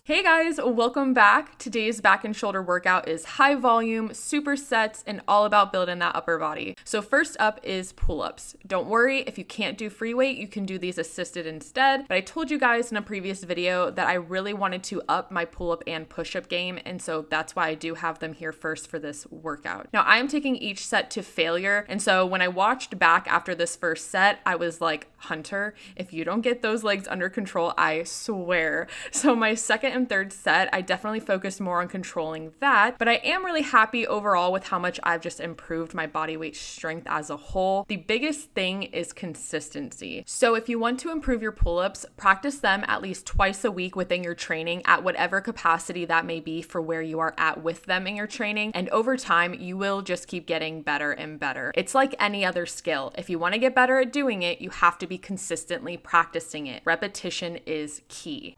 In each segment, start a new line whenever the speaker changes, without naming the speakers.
Hey guys, welcome back. Today's back and shoulder workout is high volume, supersets, and all about building that upper body. So first up is pull-ups. Don't worry, if you can't do free weight, you can do these assisted instead. But I told you guys in a previous video that I really wanted to up my pull-up and push-up game, and so that's why I do have them here first for this workout. Now I am taking each set to failure, and so when I watched back after this first set, I was like, Hunter, if you don't get those legs under control, I swear. So my second and third set, I definitely focused more on controlling that, but I am really happy overall with how much I've just improved my body weight strength as a whole. The biggest thing is consistency. So if you want to improve your pull-ups, practice them at least twice a week within your training at whatever capacity that may be for where you are at with them in your training. And over time, you will just keep getting better and better. It's like any other skill. If you want to get better at doing it, you have to be consistently practicing it. Repetition is key.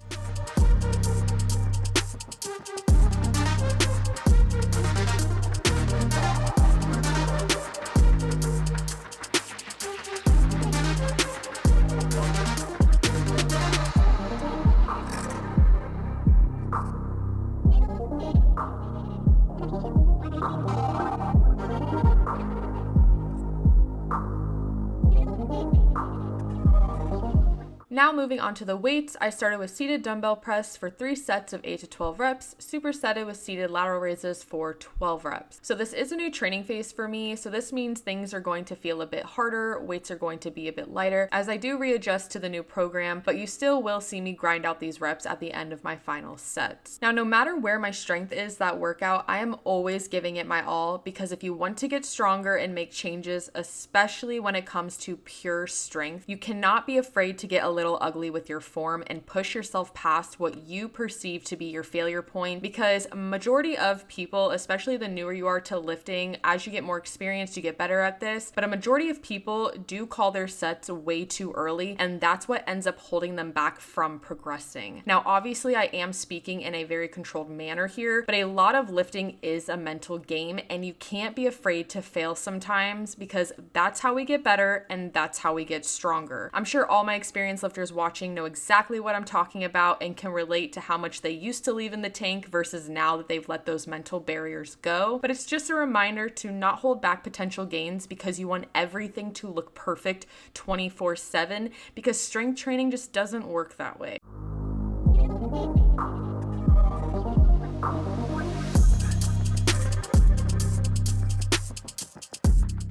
Now moving on to the weights, I started with seated dumbbell press for 3 sets of 8 to 12 reps, supersetted with seated lateral raises for 12 reps. So this is a new training phase for me, so this means things are going to feel a bit harder, weights are going to be a bit lighter as I do readjust to the new program, but you still will see me grind out these reps at the end of my final sets. Now, no matter where my strength is that workout, I am always giving it my all, because if you want to get stronger and make changes, especially when it comes to pure strength, you cannot be afraid to get a little ugly with your form and push yourself past what you perceive to be your failure point, because a majority of people, especially the newer you are to lifting, as you get more experience, you get better at this, but a majority of people do call their sets way too early, and that's what ends up holding them back from progressing. Now, obviously, I am speaking in a very controlled manner here, but a lot of lifting is a mental game, and you can't be afraid to fail sometimes, because that's how we get better and that's how we get stronger. I'm sure all my experienced lifters watching know exactly what I'm talking about and can relate to how much they used to leave in the tank versus now that they've let those mental barriers go. But it's just a reminder to not hold back potential gains because you want everything to look perfect 24/7, because strength training just doesn't work that way.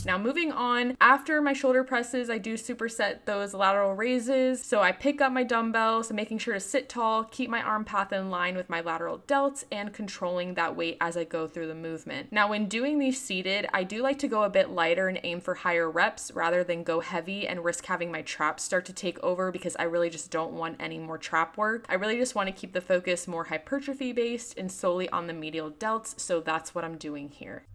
Now moving on, after my shoulder presses, I do superset those lateral raises. So I pick up my dumbbells, making sure to sit tall, keep my arm path in line with my lateral delts, and controlling that weight as I go through the movement. Now when doing these seated, I do like to go a bit lighter and aim for higher reps rather than go heavy and risk having my traps start to take over, because I really just don't want any more trap work. I really just want to keep the focus more hypertrophy based and solely on the medial delts, so that's what I'm doing here.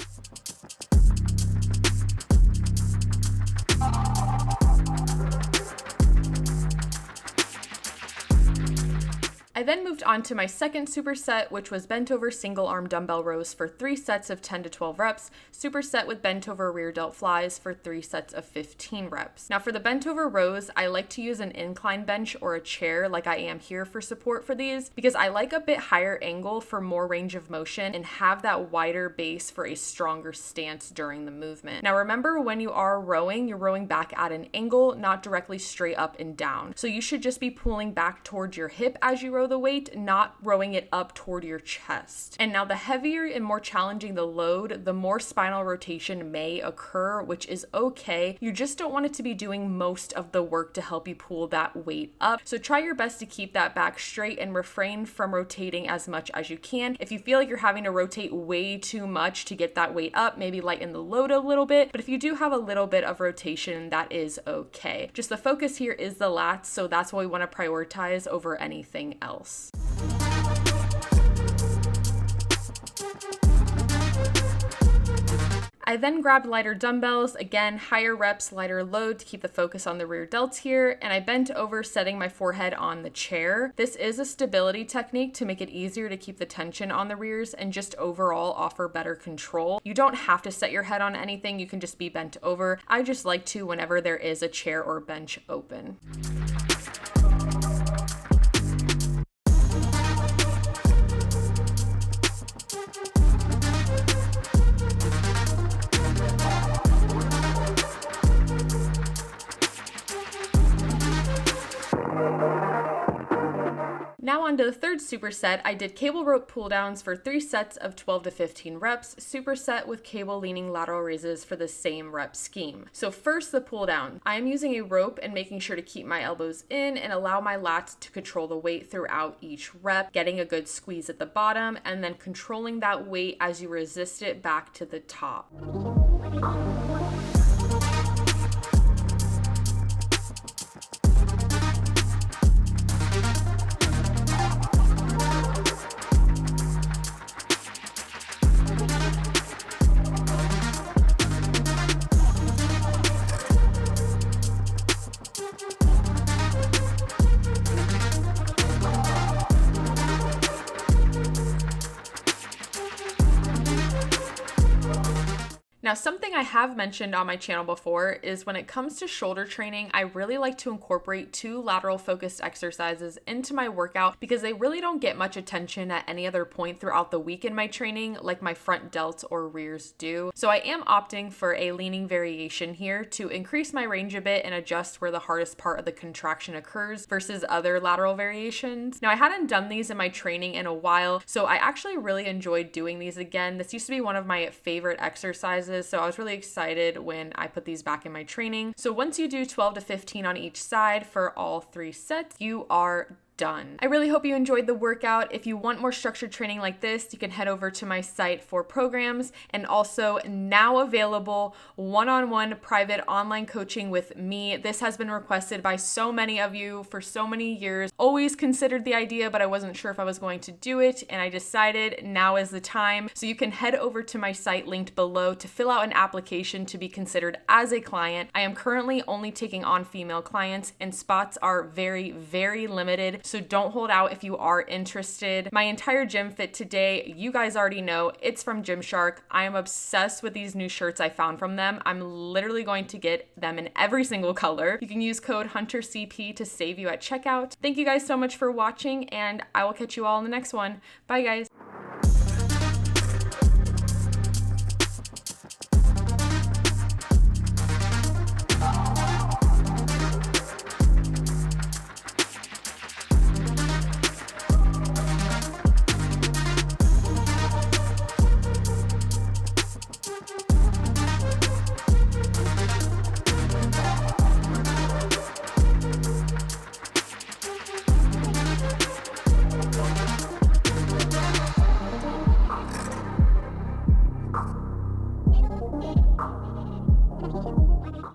I then moved on to my second superset, which was bent over single arm dumbbell rows for 3 sets of 10 to 12 reps, superset with bent over rear delt flies for 3 sets of 15 reps. Now for the bent over rows, I like to use an incline bench or a chair like I am here for support for these, because I like a bit higher angle for more range of motion and have that wider base for a stronger stance during the movement. Now remember, when you are rowing, you're rowing back at an angle, not directly straight up and down. So you should just be pulling back towards your hip as you row the weight, not rowing it up toward your chest. And now the heavier and more challenging the load, the more spinal rotation may occur, which is okay. You just don't want it to be doing most of the work to help you pull that weight up. So try your best to keep that back straight and refrain from rotating as much as you can. If you feel like you're having to rotate way too much to get that weight up, maybe lighten the load a little bit. But if you do have a little bit of rotation, that is okay. Just the focus here is the lats, so that's what we want to prioritize over anything else. I then grabbed lighter dumbbells, again, higher reps, lighter load to keep the focus on the rear delts here, and I bent over, setting my forehead on the chair. This is a stability technique to make it easier to keep the tension on the rears and just overall offer better control. You don't have to set your head on anything, you can just be bent over. I just like to whenever there is a chair or bench open. Now on to the third superset. I did cable rope pull downs for 3 sets of 12 to 15 reps, superset with cable leaning lateral raises for the same rep scheme. So first, the pull down. I am using a rope and making sure to keep my elbows in and allow my lats to control the weight throughout each rep, getting a good squeeze at the bottom and then controlling that weight as you resist it back to the top. Now, something I have mentioned on my channel before is when it comes to shoulder training, I really like to incorporate 2 lateral focused exercises into my workout because they really don't get much attention at any other point throughout the week in my training like my front delts or rears do. So I am opting for a leaning variation here to increase my range a bit and adjust where the hardest part of the contraction occurs versus other lateral variations. Now, I hadn't done these in my training in a while, so I actually really enjoyed doing these again. This used to be one of my favorite exercises, so I was really excited when I put these back in my training. So once you do 12 to 15 on each side for all 3 sets, you are done. I really hope you enjoyed the workout. If you want more structured training like this, you can head over to my site for programs and also now available one-on-one private online coaching with me. This has been requested by so many of you for so many years. Always considered the idea, but I wasn't sure if I was going to do it, and I decided now is the time. So you can head over to my site linked below to fill out an application to be considered as a client. I am currently only taking on female clients and spots are very, very limited. So don't hold out if you are interested. My entire gym fit today, you guys already know, it's from Gymshark. I am obsessed with these new shirts I found from them. I'm literally going to get them in every single color. You can use code HunterCP to save you at checkout. Thank you guys so much for watching, and I will catch you all in the next one. Bye guys.